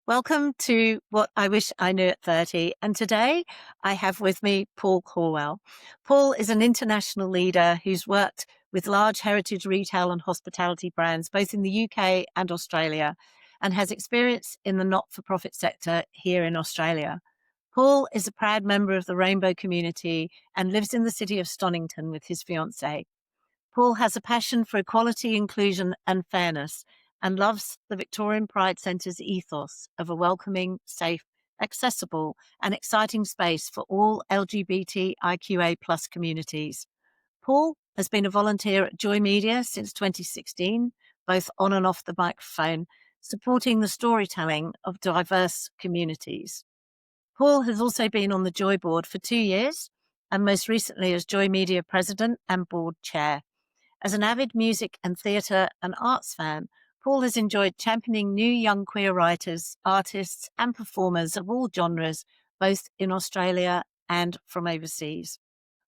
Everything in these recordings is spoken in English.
Welcome to What I Wish I Knew at 30. And today I have with me Paul Horwell. Paul is an international leader who's worked with large heritage retail and hospitality brands, both in the UK and Australia, and has experience in the not-for-profit sector here in Australia. Paul is a proud member of the Rainbow community and lives in the city of Stonington with his fiancée. Paul has a passion for equality, inclusion and fairness, and loves the Victorian Pride Centre's ethos of a welcoming, safe, accessible and exciting space for all LGBTIQA plus communities. Paul has been a volunteer at Joy Media since 2016, both on and off the microphone, supporting the storytelling of diverse communities. Paul has also been on the Joy board for 2 years, and most recently as Joy Media president and board chair. As an avid music and theatre and arts fan, Paul has enjoyed championing new young queer writers, artists and performers of all genres, both in Australia and from overseas.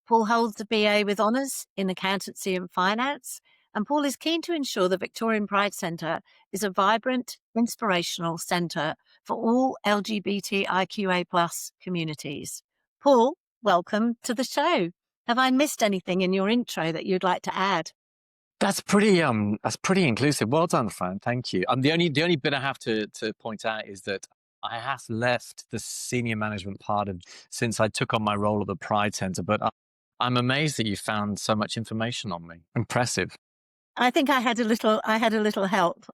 Paul holds a BA with honours in accountancy and finance, and Paul is keen to ensure the Victorian Pride Centre is a vibrant, inspirational centre for all LGBTIQA plus communities. Paul, welcome to the show. Have I missed anything in your intro that you'd like to add? That's pretty inclusive. Well done, Fran. Thank you. The only bit I have to point out is that I have left the senior management part of since I took on my role at the Pride Centre, but I'm amazed that you found so much information on me. Impressive. I think I had a little help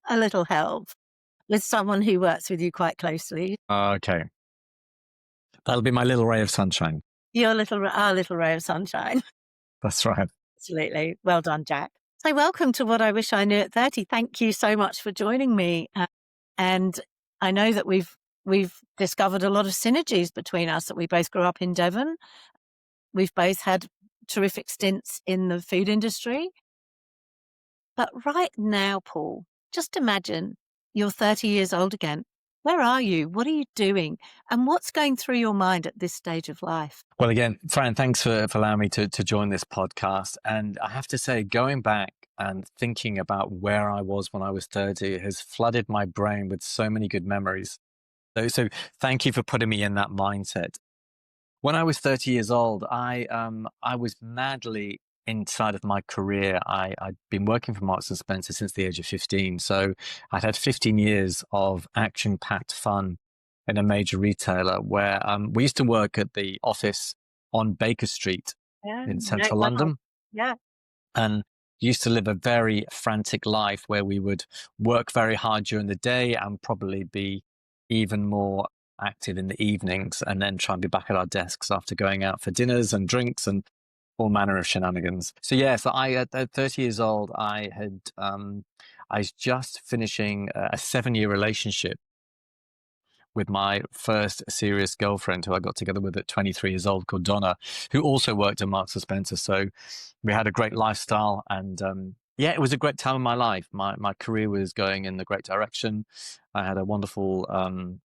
with someone who works with you quite closely. Okay. That'll be my little ray of sunshine. Our little ray of sunshine. That's right. Absolutely. Well done, Jack. So welcome to What I Wish I Knew at 30. Thank you so much for joining me. And I know that we've discovered a lot of synergies between us, that we both grew up in Devon. We've both had terrific stints in the food industry. But right now, Paul, just imagine you're 30 years old again. Where are you? What are you doing? And what's going through your mind at this stage of life? Well, again, Fran, thanks for allowing me to join this podcast. And I have to say, going back and thinking about where I was when I was 30 has flooded my brain with so many good memories. So thank you for putting me in that mindset. When I was 30 years old, I was madly inside of my career. I'd been working for Marks and Spencer since the age of 15. So I'd had 15 years of action-packed fun in a major retailer where we used to work at the office on Baker Street in central London. Yeah. And used to live a very frantic life where we would work very hard during the day and probably be even more active in the evenings, and then try and be back at our desks after going out for dinners and drinks and all manner of shenanigans. So I at 30 years old, I was just finishing a 7-year relationship with my first serious girlfriend, who I got together with at 23 years old, called Donna, who also worked at Marks and Spencer. So we had a great lifestyle, and it was a great time in my life. My career was going in the great direction. I had a wonderful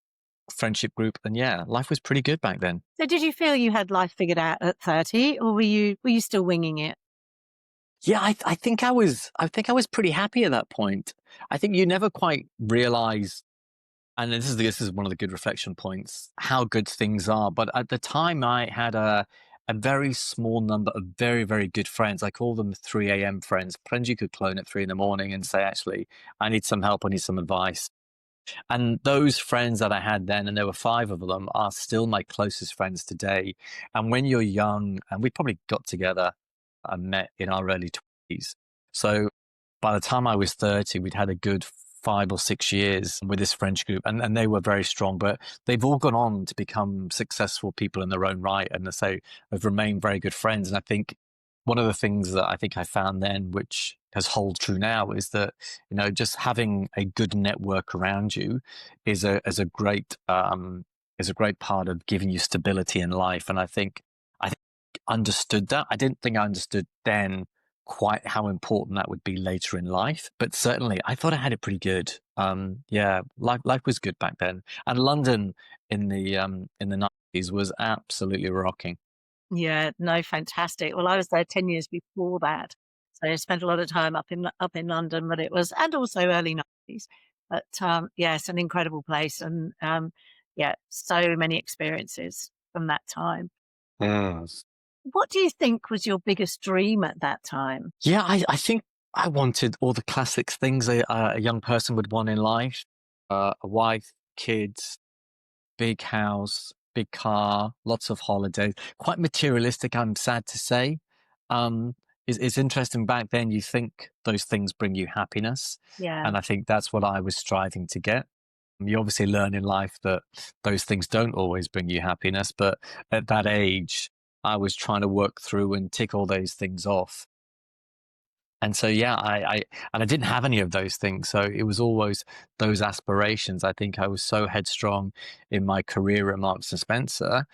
friendship group, and life was pretty good back then. So did you feel you had life figured out at 30, or were you still winging it? Yeah, I think I was pretty happy at that point. I think you never quite realize, and this is one of the good reflection points, how good things are. But at the time, I had a very small number of very, very good friends. I call them 3 a.m. friends you could clone at 3 a.m. and say, actually, I need some help, I need some advice. And those friends that I had then, and there were 5 of them, are still my closest friends today. And when you're young, and we probably got together and met in our early 20s. So by the time I was 30, we'd had a good 5 or 6 years with this French group, and they were very strong, but they've all gone on to become successful people in their own right. And so have remained very good friends. And I think one of the things that I think I found then, which has hold true now, is that, just having a good network around you is a great part of giving you stability in life. And I think understood that. I didn't think I understood then quite how important that would be later in life, but certainly I thought I had it pretty good. Yeah, life was good back then, and London in the 90s was absolutely rocking. Yeah, no, fantastic. Well, I was there 10 years before that, so I spent a lot of time up in London, but it was and also early 90s. But, yeah, it's an incredible place and, yeah, so many experiences from that time. Mm. What do you think was your biggest dream at that time? Yeah, I think I wanted all the classic things a young person would want in life: a wife, kids, big house, big car, lots of holidays. Quite materialistic, I'm sad to say. It's interesting. Back then, you think those things bring you happiness, Yeah, and I think that's what I was striving to get. You obviously learn in life that those things don't always bring you happiness, but at that age, I was trying to work through and tick all those things off. And so, yeah, I didn't have any of those things. So it was always those aspirations. I think I was so headstrong in my career at Marks and Spencer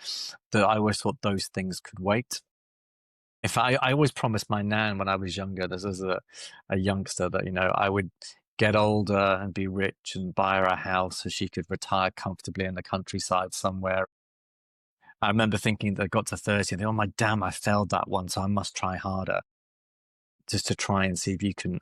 that I always thought those things could wait. If I always promised my nan when I was younger, this is a youngster, that, I would get older and be rich and buy her a house so she could retire comfortably in the countryside somewhere. I remember thinking that I got to 30 and think, oh my damn, I failed that one, so I must try harder just to try and see if you can,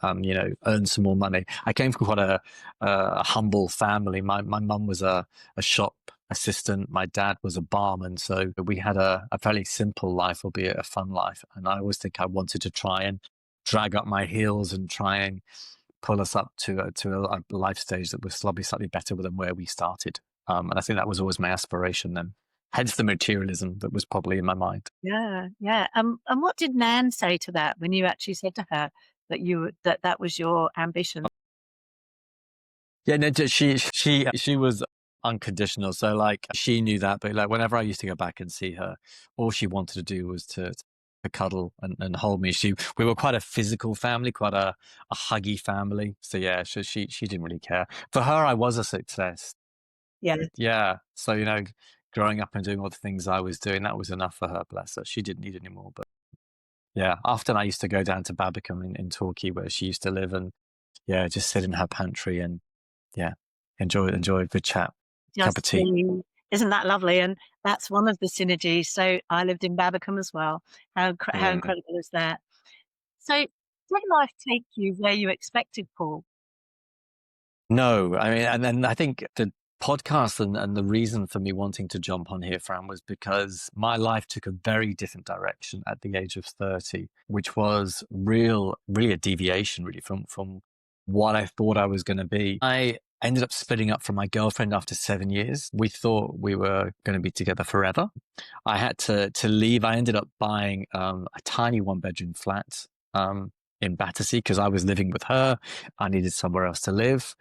earn some more money. I came from quite a humble family. My mum was a shop assistant. My dad was a barman. So we had a fairly simple life, albeit a fun life. And I always think I wanted to try and drag up my heels and try and pull us up to a life stage that was slightly better than where we started. And I think that was always my aspiration then. Hence the materialism that was probably in my mind. yeah, yeah. And what did Nan say to that when you actually said to her that that was your ambition? Yeah, no, she was unconditional. So like she knew that, but like whenever I used to go back and see her, all she wanted to do was to cuddle and hold me. We were quite a physical family, quite a huggy family. So yeah, she didn't really care. For her, I was a success. Yeah. Yeah. So, growing up and doing all the things I was doing, that was enough for her, bless her. She didn't need any more. But yeah, often I used to go down to Babacom in Torquay where she used to live, and yeah, just sit in her pantry and yeah, enjoy a good chat, cup Just of tea. the isn't that lovely? And that's one of the synergies. So I lived in Babacom as well. How Mm. incredible is that? So did life take you where you expected, Paul? No, I mean, and then I think the podcast and the reason for me wanting to jump on here, Fran, was because my life took a very different direction at the age of 30, which was really a deviation really from what I thought I was going to be. I ended up splitting up from my girlfriend after 7 years. We thought we were going to be together forever. I had to leave. I ended up buying a tiny one-bedroom flat in Battersea because I was living with her. I needed somewhere else to live.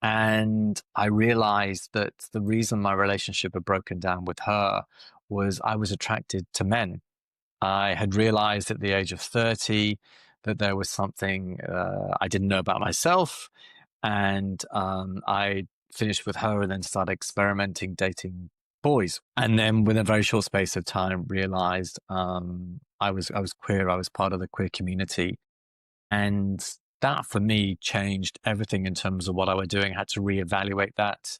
And I realized that the reason my relationship had broken down with her was I was attracted to men. I had realized at the age of 30 that there was something I didn't know about myself. And I finished with her and then started experimenting, dating boys. And then within a very short space of time, realized I was queer. I was part of the queer community. And that for me changed everything in terms of what I was doing. I had to reevaluate that.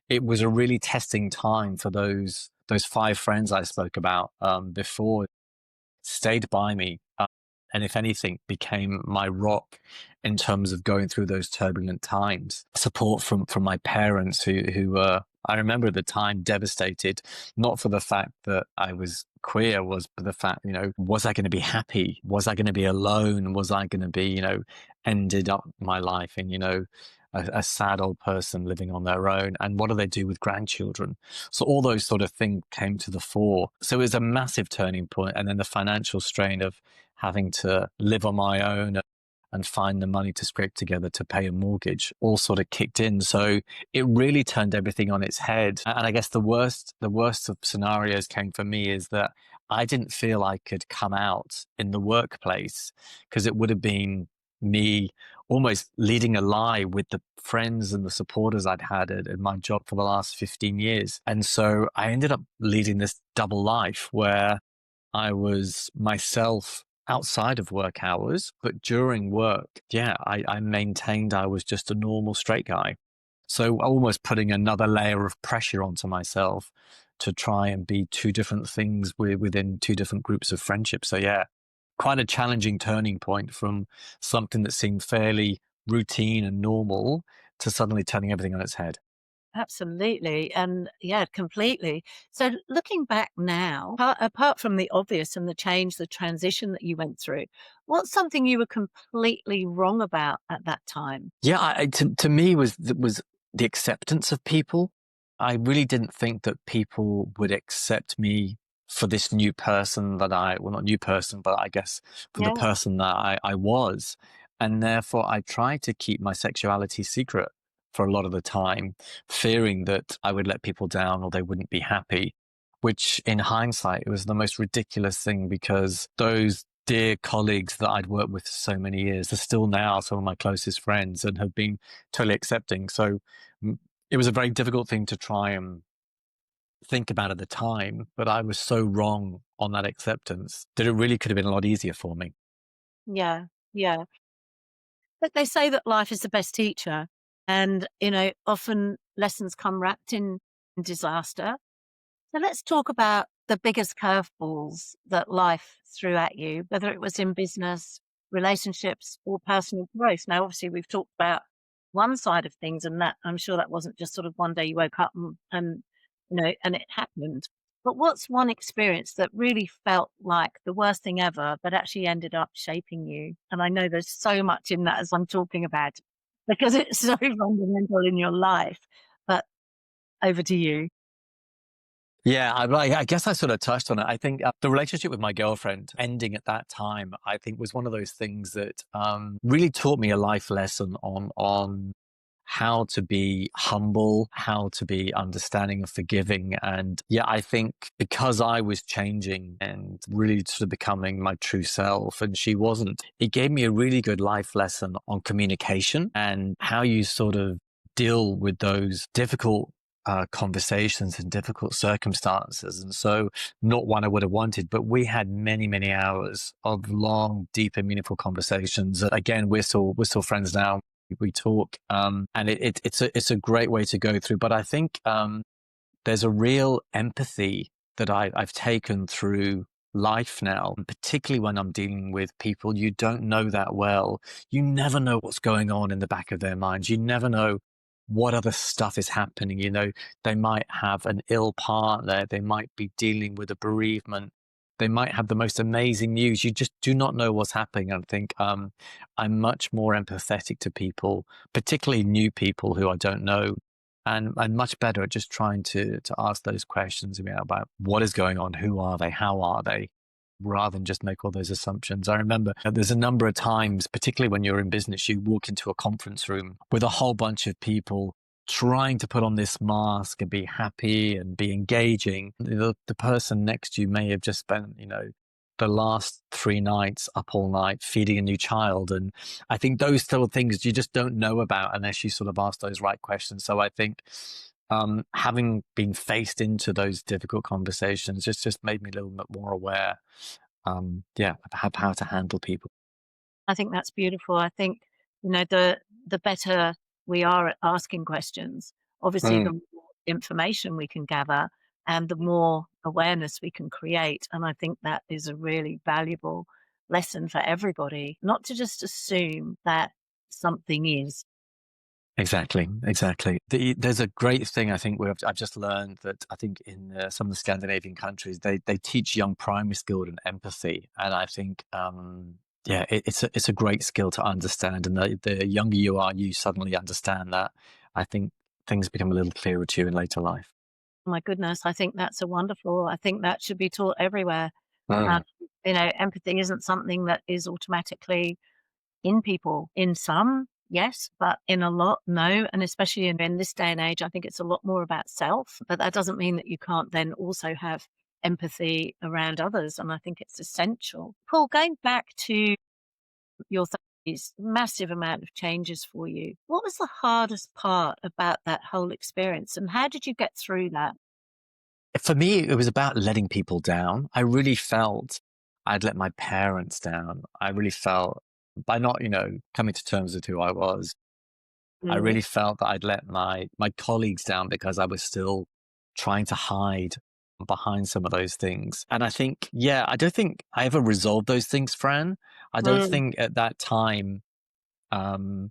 It was a really testing time for those five friends I spoke about before, stayed by me, and if anything, became my rock in terms of going through those turbulent times. Support from my parents, who were, I remember at the time, devastated, not for the fact that I was queer, was for the fact, was I going to be happy? Was I going to be alone? Was I going to be, ended up my life in, a sad old person living on their own? And what do they do with grandchildren? So all those sort of things came to the fore. So it was a massive turning point. And then the financial strain of having to live on my own and find the money to scrape together to pay a mortgage all sort of kicked in. So it really turned everything on its head. And I guess the worst of scenarios came for me is that I didn't feel I could come out in the workplace because it would have been me almost leading a lie with the friends and the supporters I'd had at my job for the last 15 years. And so I ended up leading this double life where I was myself outside of work hours, but during work, yeah, I maintained I was just a normal straight guy. So almost putting another layer of pressure onto myself to try and be two different things within two different groups of friendship. So yeah, quite a challenging turning point from something that seemed fairly routine and normal to suddenly turning everything on its head. Absolutely. And yeah, completely. So looking back now, apart from the obvious and the change, the transition that you went through, what's something you were completely wrong about at that time? Yeah, to me was the acceptance of people. I really didn't think that people would accept me for this new person that well, not new person, but I guess for the Yeah. person that I was. And therefore, I tried to keep my sexuality secret for a lot of the time, fearing that I would let people down or they wouldn't be happy, which in hindsight, it was the most ridiculous thing because those dear colleagues that I'd worked with for so many years are still now some of my closest friends and have been totally accepting. So it was a very difficult thing to try and think about at the time, but I was so wrong on that acceptance that it really could have been a lot easier for me. Yeah. Yeah. But they say that life is the best teacher. And, often lessons come wrapped in disaster. So let's talk about the biggest curveballs that life threw at you, whether it was in business, relationships, or personal growth. Now, obviously, we've talked about one side of things, and that I'm sure that wasn't just sort of one day you woke up and it happened. But what's one experience that really felt like the worst thing ever, but actually ended up shaping you? And I know there's so much in that as I'm talking about because it's so fundamental in your life. But over to you. Yeah, I guess I sort of touched on it. I think the relationship with my girlfriend ending at that time, I think was one of those things that really taught me a life lesson on how to be humble, how to be understanding and forgiving. And yeah, I think because I was changing and really sort of becoming my true self and she wasn't, it gave me a really good life lesson on communication and how you sort of deal with those difficult conversations and difficult circumstances. And so, not one I would have wanted, but we had many, many hours of long, deep, and meaningful conversations. Again, we're still friends now. We talk, and it's a great way to go through. But I think there's a real empathy that I've taken through life now, and particularly when I'm dealing with people you don't know that well. You never know what's going on in the back of their minds. You never know what other stuff is happening. They might have an ill partner, they might be dealing with a bereavement, they might have the most amazing news. You just do not know what's happening. I think I'm much more empathetic to people, particularly new people who I don't know, and I'm much better at just trying to ask those questions about what is going on, who are they, how are they, rather than just make all those assumptions. I remember there's a number of times, particularly when you're in business, you walk into a conference room with a whole bunch of people trying to put on this mask and be happy and be engaging. The person next to you may have just spent, the last 3 nights up all night feeding a new child. And I think those sort of things you just don't know about unless you sort of ask those right questions. So I think having been faced into those difficult conversations just made me a little bit more aware, yeah, of how to handle people. I think that's beautiful. I think, the better we are at asking questions, obviously Mm, the more information we can gather and the more awareness we can create. And I think that is a really valuable lesson for everybody, not to just assume that something is. exactly, exactly. There's a great thing I think where I've just learned that I think in some of the Scandinavian countries they teach young primary school and empathy, and I think yeah, it's a great skill to understand, and the younger you are, you suddenly understand that. I think things become a little clearer to you in later life. My goodness, I think that's a wonderful, I think that should be taught everywhere. Uh, Mm, Empathy isn't something that is automatically in people. In some, yes, but in a lot, no. And especially in this day and age, I think it's a lot more about self. But that doesn't mean that you can't then also have empathy around others. And I think it's essential. Paul, going back to your 30s, massive amount of changes for you. What was the hardest part about that whole experience? And how did you get through that? For me, it was about letting people down. I really felt I'd let my parents down. I really felt by not, coming to terms with who I was, I Mm. really felt that I'd let my colleagues down because I was still trying to hide behind some of those things. And I think, yeah, I don't think I ever resolved those things, Fran. I don't Mm. think at that time um,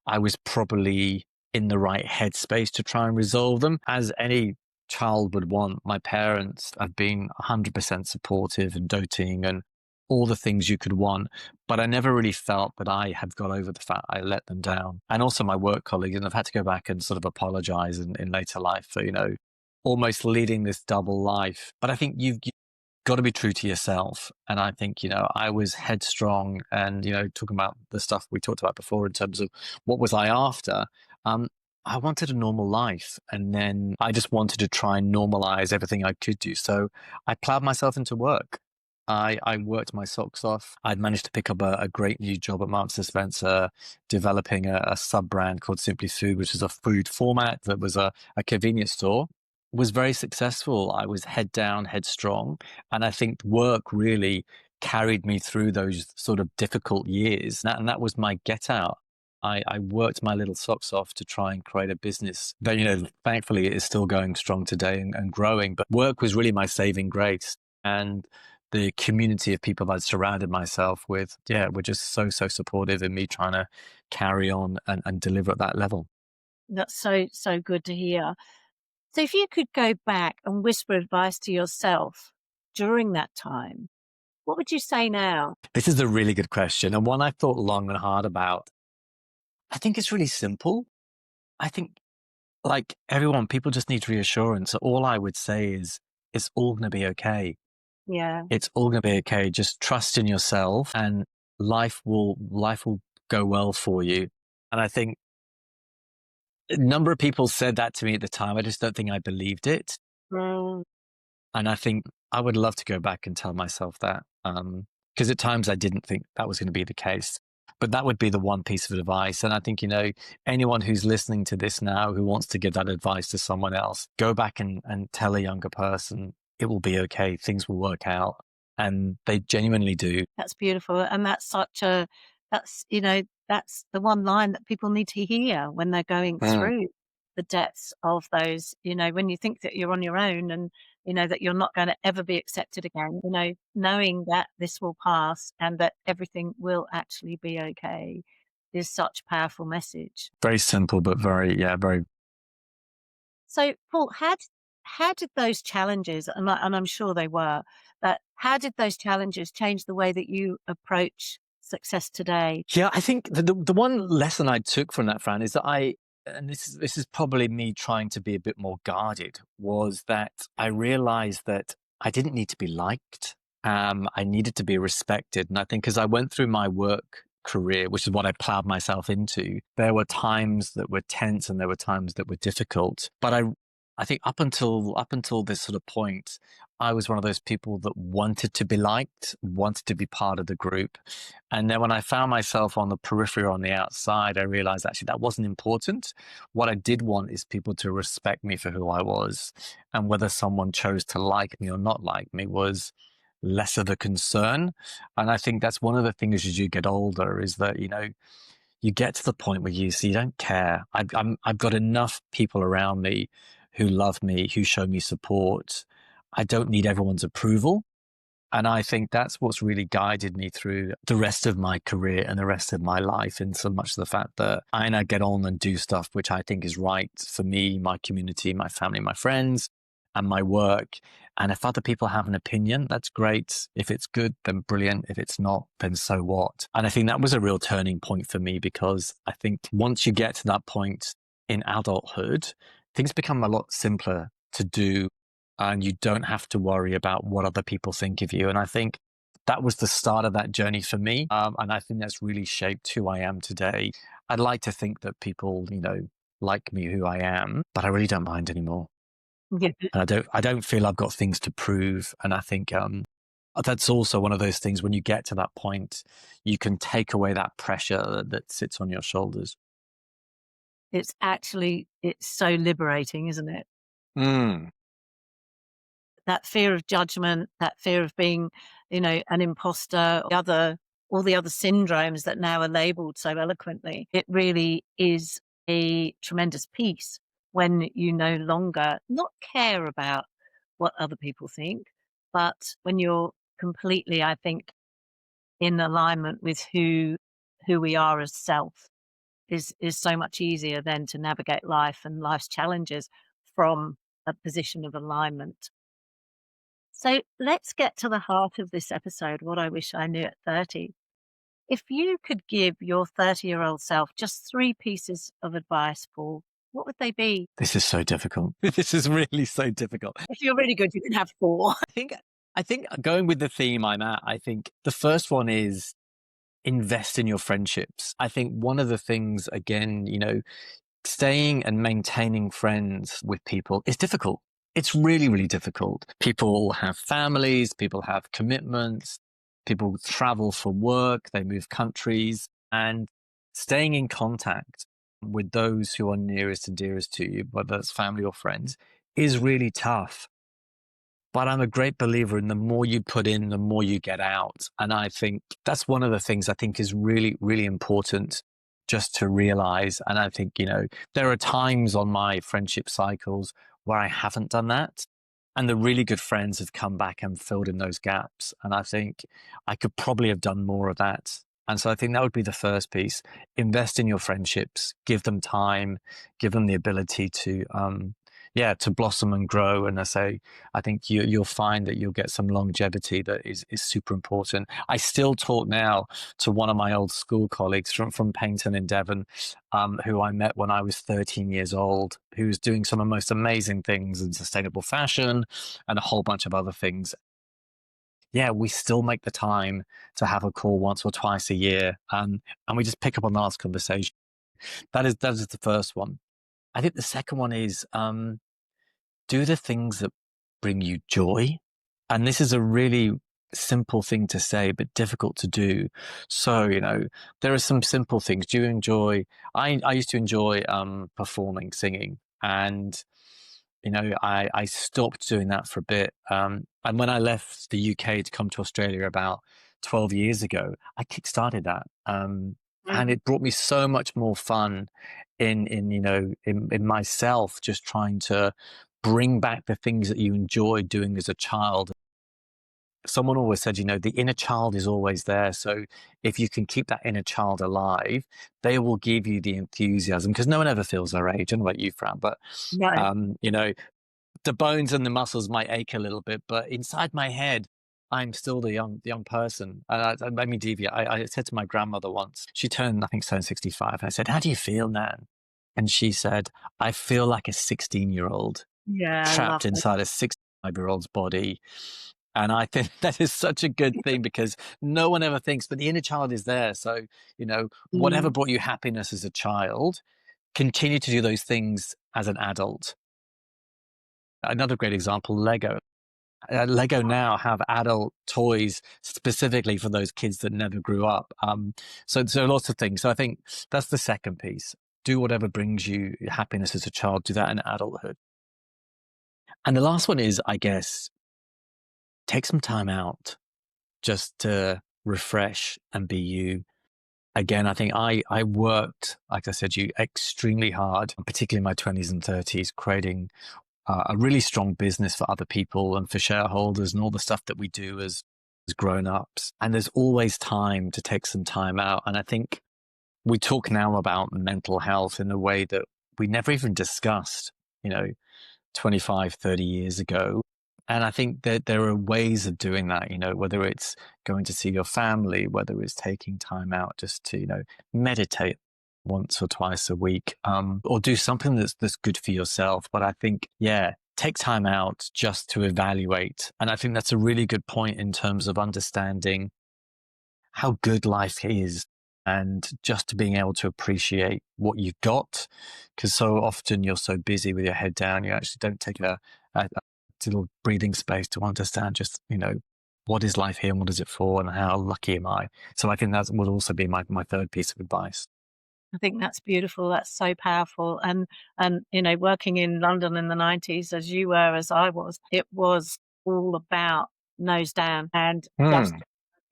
I was probably in the right headspace to try and resolve them. As any child would want, my parents have been 100% supportive and doting and all the things you could want. But I never really felt that I had got over the fact I let them down. And also my work colleagues, and I've had to go back and sort of apologize in later life for, almost leading this double life. But I think you've got to be true to yourself. And I think, I was headstrong and, talking about the stuff we talked about before in terms of what was I after. Um, I wanted a normal life. And then I just wanted to try and normalize everything I could do. So I plowed myself into work. I worked my socks off. I'd managed to pick up a great new job at Marks and Spencer, developing a sub brand called Simply Food, which is a food format that was a convenience store. Was very successful. I was head down, headstrong. And I think work really carried me through those sort of difficult years. And that was my get out. I worked my little socks off to try and create a business that, thankfully it is still going strong today and growing. But work was really my saving grace. And the community of people I'd surrounded myself with, yeah, were just so, so supportive in me trying to carry on and deliver at that level. That's so, so good to hear. So if you could go back and whisper advice to yourself during that time, what would you say now? This is a really good question and one I've thought long and hard about. I think it's really simple. I think, like everyone, people just need reassurance. So all I would say is, it's all going to be okay. Yeah. It's all going to be okay. Just trust in yourself, and life will go well for you. And I think a number of people said that to me at the time. I just don't think I believed it. Mm. And I think I would love to go back and tell myself that. Because at times I didn't think that was going to be the case. But that would be the one piece of advice. And I think, anyone who's listening to this now who wants to give that advice to someone else, go back and tell a younger person it will be okay. Things will work out. And they genuinely do. That's beautiful. And that's the one line that people need to hear when they're going Mm. through the depths of those, when you think that you're on your own and, that you're not going to ever be accepted again, knowing that this will pass and that everything will actually be okay is such a powerful message. Very simple, but very, yeah, very. So, Paul, how did those challenges, and I'm sure they were, but how did those challenges change the way that you approach success today? Yeah, I think the one lesson I took from that, Fran, is that and this is probably me trying to be a bit more guarded, was that I realized that I didn't need to be liked. I needed to be respected. And I think as I went through my work career, which is what I plowed myself into, there were times that were tense and there were times that were difficult. But I think up until this sort of point, I was one of those people that wanted to be liked, wanted to be part of the group. And then when I found myself on the periphery or on the outside, I realized actually that wasn't important. What I did want is people to respect me for who I was. And whether someone chose to like me or not like me was less of a concern. And I think that's one of the things as you get older is that, you get to the point where you see you don't care. I've got enough people around me who love me, who show me support. I don't need everyone's approval. And I think that's what's really guided me through the rest of my career and the rest of my life, in so much the fact that I now get on and do stuff which I think is right for me, my community, my family, my friends, and my work. And if other people have an opinion, that's great. If it's good, then brilliant. If it's not, then so what? And I think that was a real turning point for me, because I think once you get to that point in adulthood, things become a lot simpler to do, and you don't have to worry about what other people think of you. And I think that was the start of that journey for me. And I think that's really shaped who I am today. I'd like to think that people, like me who I am, but I really don't mind anymore. Yeah. And I don't feel I've got things to prove. And I think that's also one of those things, when you get to that point, you can take away that pressure that sits on your shoulders. It's so liberating, isn't it? Mm. that fear of judgment, that fear of being, an imposter, all the other syndromes that now are labeled so eloquently. It really is a tremendous peace when you no longer not care about what other people think, but when you're completely, I think, in alignment with who we are as self is so much easier then to navigate life and life's challenges from a position of alignment. So let's get to the heart of this episode, what I wish I knew at 30. If you could give your 30-year-old self just three pieces of advice, Paul, what would they be? This is so difficult. This is really so difficult. If you're really good, you can have four. I think going with the theme I'm at, I think the first one is invest in your friendships. I think one of the things, again, staying and maintaining friends with people is difficult. It's really, really difficult. People have families, people have commitments, people travel for work, they move countries, and staying in contact with those who are nearest and dearest to you, whether it's family or friends, is really tough. But I'm a great believer in the more you put in, the more you get out. And I think that's one of the things I think is really, really important just to realize. And I think, there are times on my friendship cycles where I haven't done that. And the really good friends have come back and filled in those gaps. And I think I could probably have done more of that. And so I think that would be the first piece. Invest in your friendships, give them time, give them the ability to blossom and grow. And I think you'll find that you'll get some longevity that is super important. I still talk now to one of my old school colleagues from Paignton in Devon, who I met when I was 13 years old, who's doing some of the most amazing things in sustainable fashion and a whole bunch of other things. Yeah, we still make the time to have a call once or twice a year, and we just pick up on the last conversation. That is the first one. I think the second one is do the things that bring you joy. And this is a really simple thing to say, but difficult to do. So, there are some simple things. Do you enjoy? I used to enjoy performing, singing, and I stopped doing that for a bit. And when I left the UK to come to Australia about 12 years ago, I kickstarted that. And Mm. it brought me so much more fun in myself, just trying to bring back the things that you enjoyed doing as a child. Someone always said, the inner child is always there. So if you can keep that inner child alive, they will give you the enthusiasm, because no one ever feels their age. I don't know about you, Fran, but No. the bones and the muscles might ache a little bit, but inside my head, I'm still the young person. And I made me deviate. I said to my grandmother once, she turned, I think, 65. And I said, "How do you feel, Nan?" And she said, "I feel like a 16-year-old Yeah, I love trapped it. inside a 65-year-old's body." And I think that is such a good thing, because no one ever thinks, but the inner child is there. So, whatever Mm. brought you happiness as a child, continue to do those things as an adult. Another great example, Lego. Lego now have adult toys specifically for those kids that never grew up. So lots of things. So I think that's the second piece. Do whatever brings you happiness as a child. Do that in adulthood. And the last one is, I guess, take some time out just to refresh and be you. Again, I think I worked, like I said, extremely hard, particularly in my 20s and 30s, creating a really strong business for other people and for shareholders and all the stuff that we do as grown-ups. And there's always time to take some time out. And I think we talk now about mental health in a way that we never even discussed, 25, 30 years ago. And I think that there are ways of doing that, whether it's going to see your family, whether it's taking time out just to, meditate once or twice a week, or do something that's good for yourself. But I think, yeah, take time out just to evaluate. And I think that's a really good point in terms of understanding how good life is, and just being able to appreciate what you've got. Because so often you're so busy with your head down, you actually don't take a little breathing space to understand just, what is life here and what is it for, and how lucky am I? So I think that would also be my third piece of advice. I think that's beautiful. That's so powerful. And working in London in the 90s, as you were, as I was, it was all about nose down and just Mm,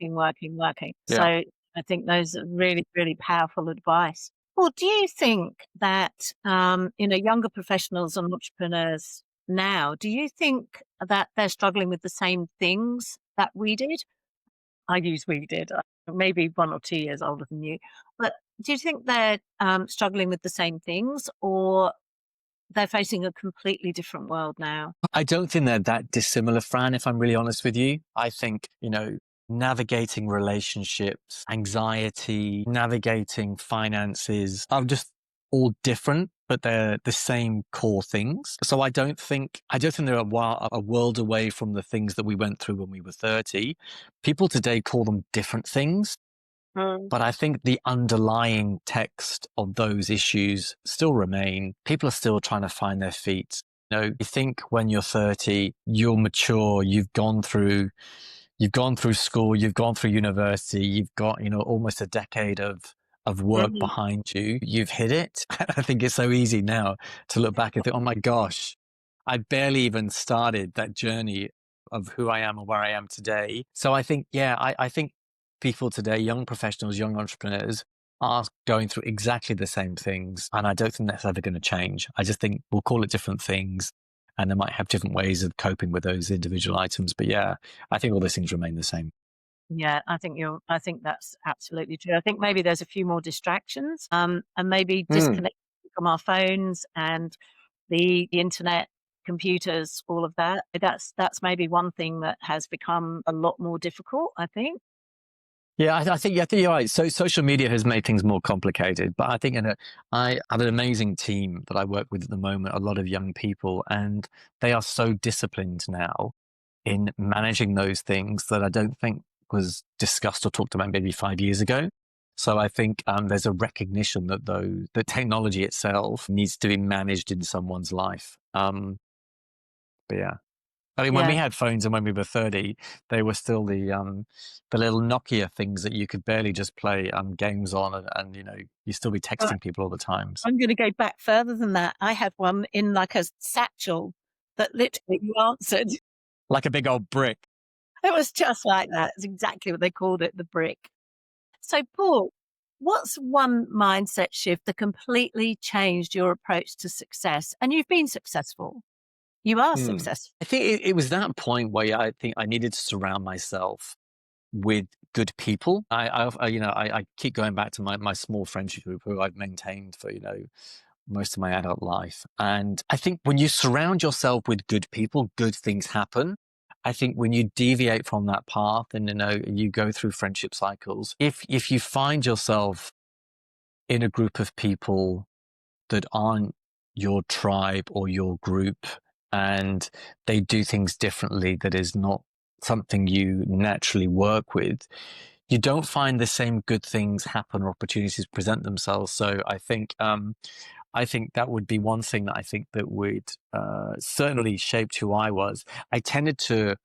working, working, working. So yeah. I think those are really, really powerful advice. Well, do you think that, younger professionals and entrepreneurs now, do you think that they're struggling with the same things that we did? I use we did, maybe 1 or 2 years older than you. But do you think they're struggling with the same things, or they're facing a completely different world now? I don't think they're that dissimilar, Fran, if I'm really honest with you. I think, navigating relationships, anxiety, navigating finances are just all different, but they're the same core things. So I don't think they're a world away from the things that we went through when we were 30. People today call them different things. Mm. But I think the underlying text of those issues still remain. People are still trying to find their feet. You think when you're 30, you're mature, you've gone through school, you've gone through university, you've got, almost a decade of work Mhm. behind you. You've hit it. I think it's so easy now to look back and think, oh my gosh, I barely even started that journey of who I am and where I am today. So I think, yeah, I think people today, young professionals, young entrepreneurs, are going through exactly the same things. And I don't think that's ever going to change. I just think we'll call it different things and they might have different ways of coping with those individual items. But yeah, I think all those things remain the same. Yeah, I think that's absolutely true. I think maybe there's a few more distractions, and maybe Mm. disconnecting from our phones and the internet, computers, all of that. That's maybe one thing that has become a lot more difficult, I think. Yeah, I think you're right. So social media has made things more complicated, but I think I have an amazing team that I work with at the moment, a lot of young people, and they are so disciplined now in managing those things that I don't think was discussed or talked about maybe 5 years ago. So I think there's a recognition that the technology itself needs to be managed in someone's life. But yeah. I mean, when we Yeah. had phones and when we were 30, they were still the little Nokia things that you could barely just play games on and you still be But texting people all the times. I'm gonna go back further than that. I had one in like a satchel that literally you answered. Like a big old brick. It was just like that. It's exactly what they called it, the brick. So, Paul, what's one mindset shift that completely changed your approach to success? And you've been successful. You are Hmm. successful. I think it was that point where I think I needed to surround myself with good people. I keep going back to my small friendship group who I've maintained for, most of my adult life. And I think when you surround yourself with good people, good things happen. I think when you deviate from that path and you go through friendship cycles, if you find yourself in a group of people that aren't your tribe or your group and they do things differently that is not something you naturally work with, you don't find the same good things happen or opportunities present themselves. So I think that would be one thing that I think that would certainly shaped who I was. I tended to,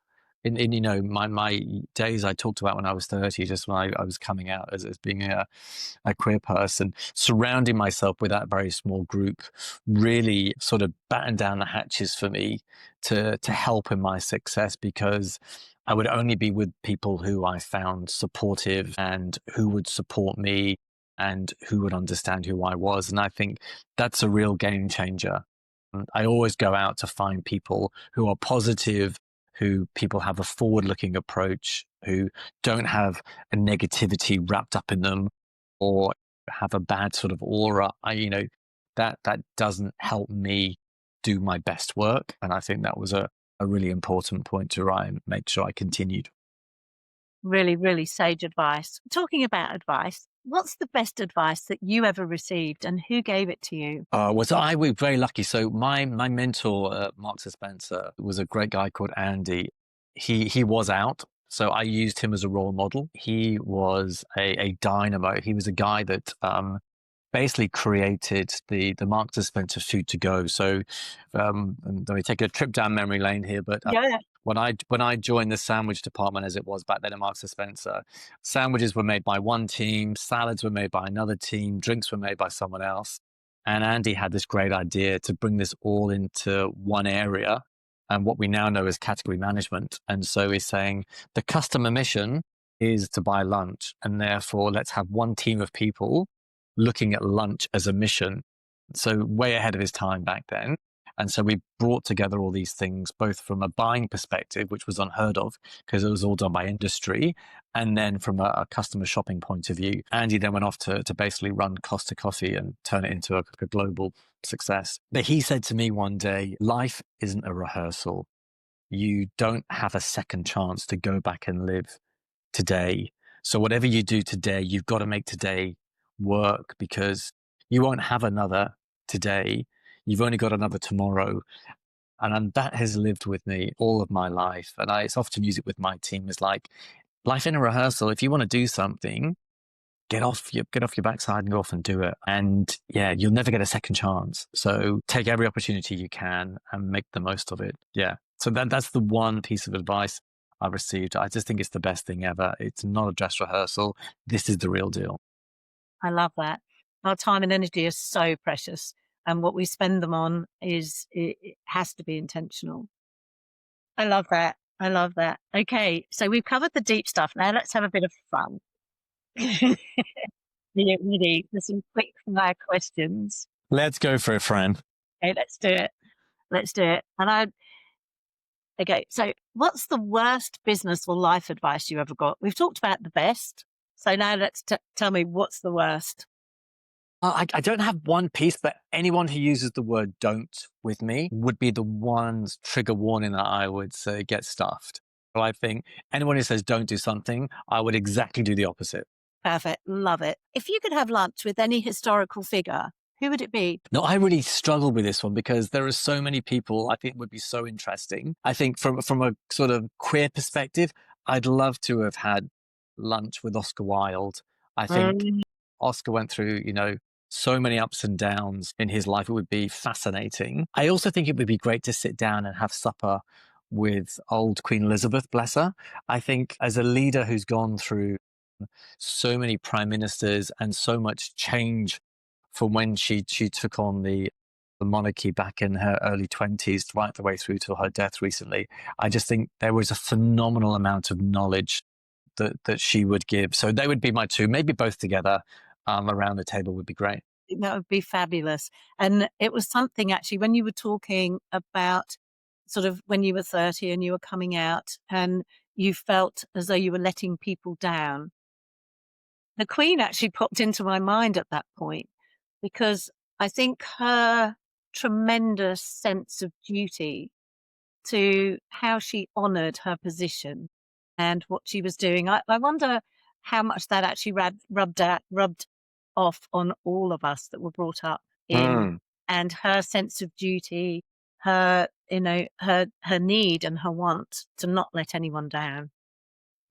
in my days I talked about when I was 30, just when I was coming out as being a queer person, surrounding myself with that very small group really sort of battened down the hatches for me to help in my success because I would only be with people who I found supportive and who would support me and who would understand who I was. And I think that's a real game changer. I always go out to find people who are positive, who people have a forward looking approach, who don't have a negativity wrapped up in them or have a bad sort of aura. That doesn't help me do my best work. And I think that was a really important point to try and make sure I continued. Really, really sage advice. Talking about advice, what's the best advice that you ever received and who gave it to you? Was I was very lucky. So my mentor, Mark Spencer, was a great guy called Andy. He was out, so I used him as a role model. He was a dynamo. He was a guy that basically created the Mark Spencer food to go. So and let me take a trip down memory lane here, but Yeah. when I joined the sandwich department as it was back then at Marks and Spencer, sandwiches were made by one team, salads were made by another team, drinks were made by someone else. And Andy had this great idea to bring this all into one area and what we now know as category management. And so he's saying the customer mission is to buy lunch, and therefore let's have one team of people looking at lunch as a mission. So way ahead of his time back then. And so we brought together all these things, both from a buying perspective, which was unheard of because it was all done by industry, and then from a customer shopping point of view. Andy then went off to basically run Costa Coffee and turn it into a global success. But he said to me one day, life isn't a rehearsal. You don't have a second chance to go back and live today. So whatever you do today, you've got to make today work, because you won't have another today. You've only got another tomorrow. And that has lived with me all of my life. And I often use it with my team as like, life in a rehearsal. If you want to do something, get off your backside and go off and do it. And yeah, you'll never get a second chance. So take every opportunity you can and make the most of it. Yeah. So that's the one piece of advice I've received. I just think it's the best thing ever. It's not a dress rehearsal. This is the real deal. I love that. Our time and energy is so precious, and what we spend them on it has to be intentional. I love that. I love that. Okay, so we've covered the deep stuff. Now let's have a bit of fun. Are you ready for some quick fire questions? Let's go for it, friend. Okay, let's do it. Let's do it. Okay, so what's the worst business or life advice you ever got? We've talked about the best. So now let's tell me what's the worst. I don't have one piece, but anyone who uses the word don't with me would be the one's trigger warning that I would say get stuffed. So I think anyone who says don't do something, I would exactly do the opposite. Perfect. Love it. If you could have lunch with any historical figure, who would it be? No, I really struggle with this one because there are so many people I think would be so interesting. I think from a sort of queer perspective, I'd love to have had lunch with Oscar Wilde. I think Oscar went through, so many ups and downs in his life. It would be fascinating. I also think it would be great to sit down and have supper with old Queen Elizabeth, bless her. I think as a leader who's gone through so many prime ministers and so much change from when she took on the monarchy back in her early 20s right the way through to her death recently, I just think there was a phenomenal amount of knowledge that she would give. So they would be my two, maybe both together around the table would be great. That would be fabulous. And it was something actually when you were talking about sort of when you were 30 and you were coming out and you felt as though you were letting people down. The Queen actually popped into my mind at that point because I think her tremendous sense of duty to how she honoured her position and what she was doing. I wonder how much that actually rubbed off on all of us that were brought up in, and her sense of duty, her need and her want to not let anyone down.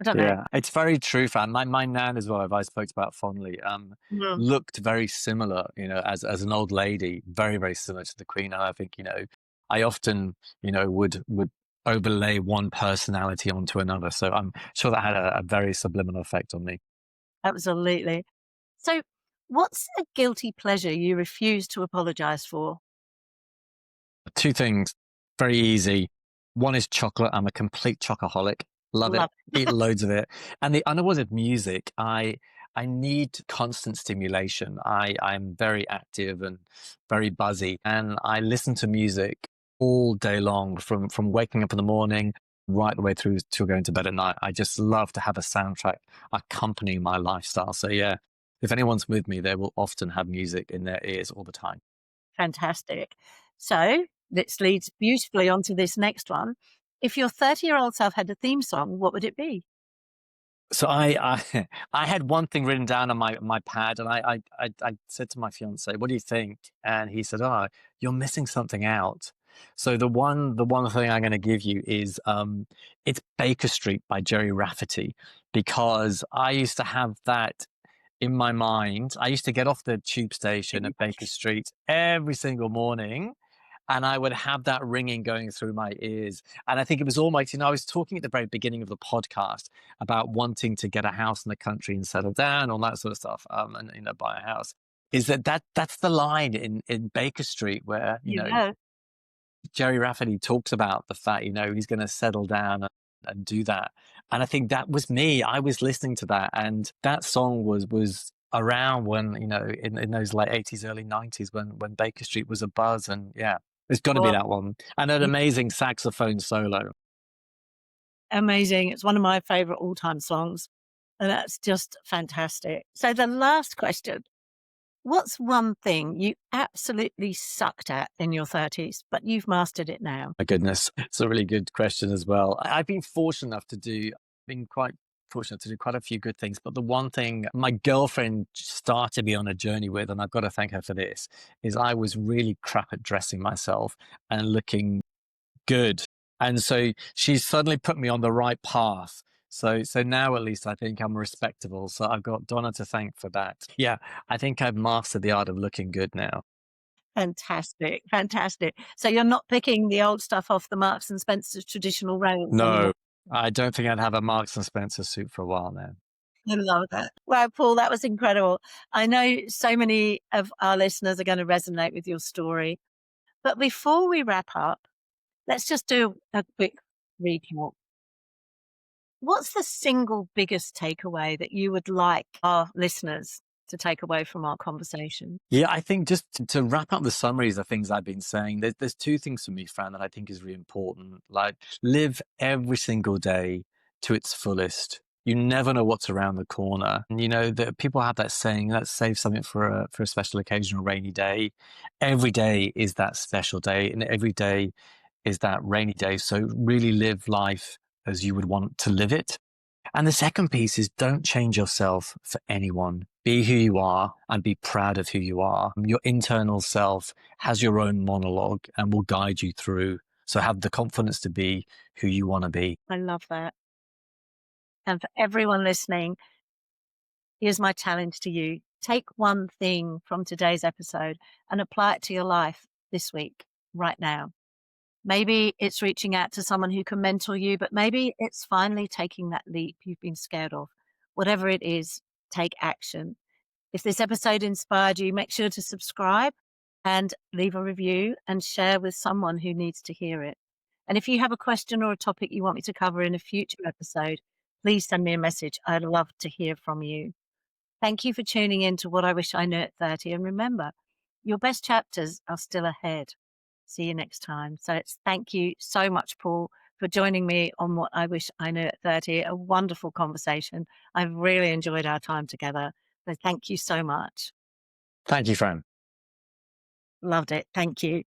I don't know. Yeah, it's very true, fan. My nan as well, if I spoke about fondly, looked very similar, as an old lady, very, very similar to the Queen. And I think, I often, would overlay one personality onto another. So I'm sure that had a very subliminal effect on me. Absolutely. So what's a guilty pleasure you refuse to apologize for? Two things, very easy. One is chocolate. I'm a complete chocoholic. Love it. Eat loads of it. And the other one is music. I need constant stimulation. I'm very active and very buzzy, and I listen to music all day long, from waking up in the morning right the way through to going to bed at night. I just love to have a soundtrack accompanying my lifestyle. So yeah, if anyone's with me, they will often have music in their ears all the time. Fantastic. So this leads beautifully onto this next one. If your 30-year-old self had a theme song, what would it be? So I I had one thing written down on my pad, and I said to my fiance, "What do you think?" And he said, "Oh, you're missing something out." So the one thing I'm going to give you is it's Baker Street by Jerry Rafferty, because I used to have that in my mind. I used to get off the tube station at Baker Street every single morning, and I would have that ringing going through my ears. And I think it was almost, I was talking at the very beginning of the podcast about wanting to get a house in the country and settle down, all that sort of stuff, and buy a house. Is that's the line in Baker Street where Jerry Rafferty talks about the fact, he's going to settle down and do that. And I think that was me. I was listening to that, and that song was around when, in those late 80s, early 90s, when Baker Street was a buzz. And yeah, it's got to be Well, that one. And an amazing saxophone solo. amazing. It's one of my favorite all-time songs, and that's just fantastic. So the last question, what's one thing you absolutely sucked at in your 30s, but you've mastered it now? My goodness, it's a really good question as well. I've been fortunate enough been quite fortunate to do quite a few good things. But the one thing my girlfriend started me on a journey with, and I've got to thank her for this, is I was really crap at dressing myself and looking good. And so she suddenly put me on the right path. So now at least I think I'm respectable. So I've got Donna to thank for that. Yeah, I think I've mastered the art of looking good now. Fantastic, fantastic. So you're not picking the old stuff off the Marks and Spencer's traditional rails anymore? No, I don't think I'd have a Marks and Spencer suit for a while now. I love that. Wow, Paul, that was incredible. I know so many of our listeners are going to resonate with your story. But before we wrap up, let's just do a quick recap. What's the single biggest takeaway that you would like our listeners to take away from our conversation? Yeah, I think just to wrap up the summaries of things I've been saying, there's two things for me, Fran, that I think is really important. Like, live every single day to its fullest. You never know what's around the corner. And that people have that saying, let's save something for a special occasion or rainy day. Every day is that special day, and every day is that rainy day. So really live life as you would want to live it. And the second piece is, don't change yourself for anyone. Be who you are and be proud of who you are. Your internal self has your own monologue and will guide you through. So have the confidence to be who you want to be. I love that. And for everyone listening, here's my challenge to you. Take one thing from today's episode and apply it to your life this week, right now. Maybe it's reaching out to someone who can mentor you, but maybe it's finally taking that leap you've been scared of. Whatever it is, take action. If this episode inspired you, make sure to subscribe and leave a review and share with someone who needs to hear it. And if you have a question or a topic you want me to cover in a future episode, please send me a message. I'd love to hear from you. Thank you for tuning in to What I Wish I Knew at 30. And remember, your best chapters are still ahead. See you next time. So thank you so much, Paul, for joining me on What I Wish I Knew at 30. A wonderful conversation. I've really enjoyed our time together. So thank you so much. Thank you, Fran. Loved it. Thank you.